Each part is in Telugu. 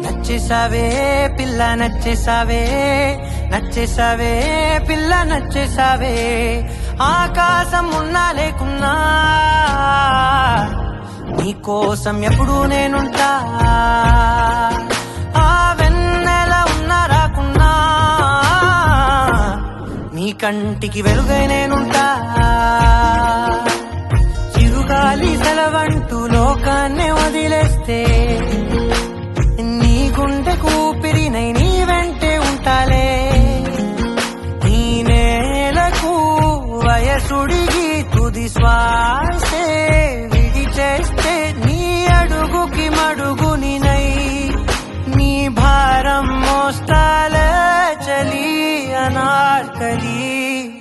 నచ్చేసావే పిల్ల నచ్చేసావే, నచ్చేసావే పిల్ల నచ్చేసావే. ఆకాశం ఉన్నా లేకున్నా నీకోసం ఎప్పుడు నేనుంటా. ఆ వెన్నెల ఉన్నా రాకున్నా నీ కంటికి వెలుగై నేనుంటా. చిరుగాలి సెలవంటూ లోకాన్నే వదిలేస్తే నీ గుండె కూపిరినై నీ వెంటే ఉంటాలే. నీ నేలకు వయసుడిగి తుది శ్వాసే విడిచేస్తే నీ అడుగుకి మడుగునినై నీ భారం మోస్తాలే చలి అనార్కలి.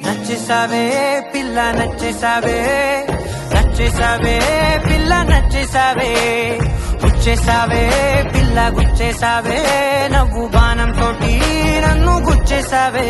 నచ్చేసావే పిల్ల నచ్చేసావే, నచ్చేసావే పిల్ల నచ్చేసావే. గుచ్చేసావే పిల్ల గుచ్చేసావే, నవ్వు బాణం తోటి నన్ను గుచ్చేసావే.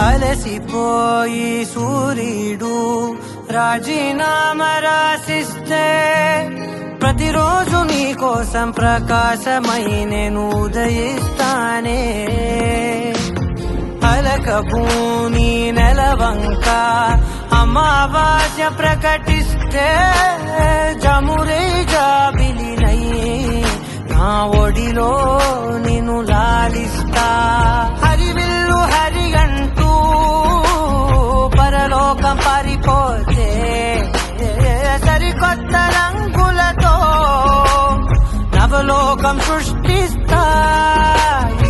అలసిపోయి సూర్యుడు రాజీనామా రాసిస్తే ప్రతిరోజు నీ కోసం ప్రకాశమై నేను ఉదయిస్తానే. అలకభూని నెలవంక అమావాస్య ప్రకటిస్తే జమురే జాబిలినై నా ఒడిలో నిన్ను లాలిస్తా. హరివిల్లు హరిగంటూ పరలోకం పారిపోతే సరికొత్త రంగులతో నవలోకం సృష్టిస్తా.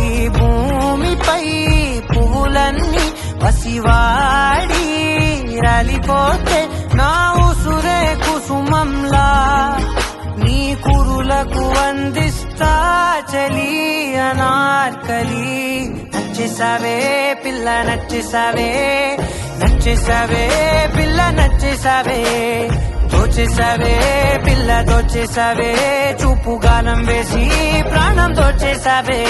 ఈ భూమిపై పువ్వులన్నీ పసివాడి రాలిపోతే నా ఉసురే కుసుమంలా నీ కురులకు అందిస్తా చలి అనార్కలి. నచ్చేసావే పిల్ల నచ్చేసావే, నచ్చేసావే పిల్ల నచ్చేసావే. దోచేసావే పిల్ల దోచేసావే, చూపు గానం వేసి ప్రాణం దోచేసావే.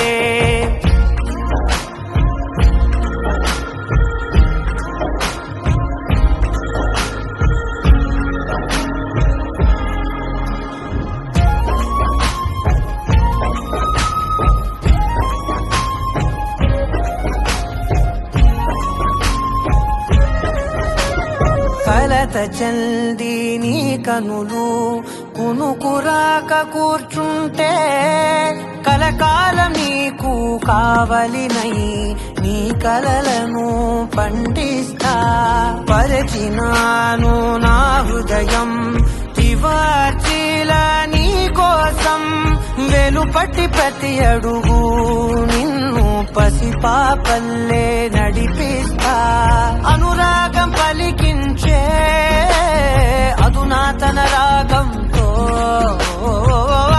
కలత చల్ది నీ కనులు కునుకురాక కూర్చుంటే కలకాలం నీకు కావలినై నీ కలలను పండిస్తా. పరిచినాను నా హృదయం తివార్చిలా నీ కోసం, వెలుపట్టి ప్రతి అడుగు నిన్ను పసిపాపల్లే నడిపిస్తా. అనురాగం పలికించే అధునాతన రాగంతో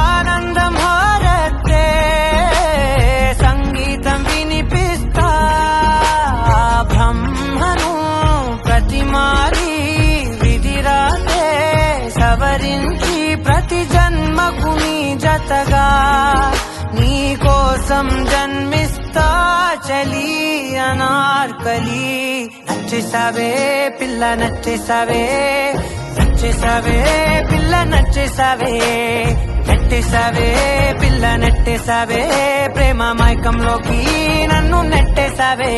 ఆనందం హారతే సంగీతం వినిపిస్తా. బ్రహ్మను ప్రతిమారి విధిరాతే సవరించి ప్రతి జన్మకు నీ జతగా నీ కోసం జన్మిస్తా చలి అనార్కలి. నచ్చేసావే పిల్ల నచ్చేసావే, నచ్చేసావే పిల్ల నచ్చేసావే. నెట్టేసావే పిల్ల నెట్టేసావే, ప్రేమ మైకంలోకి నన్ను నెట్టేసావే.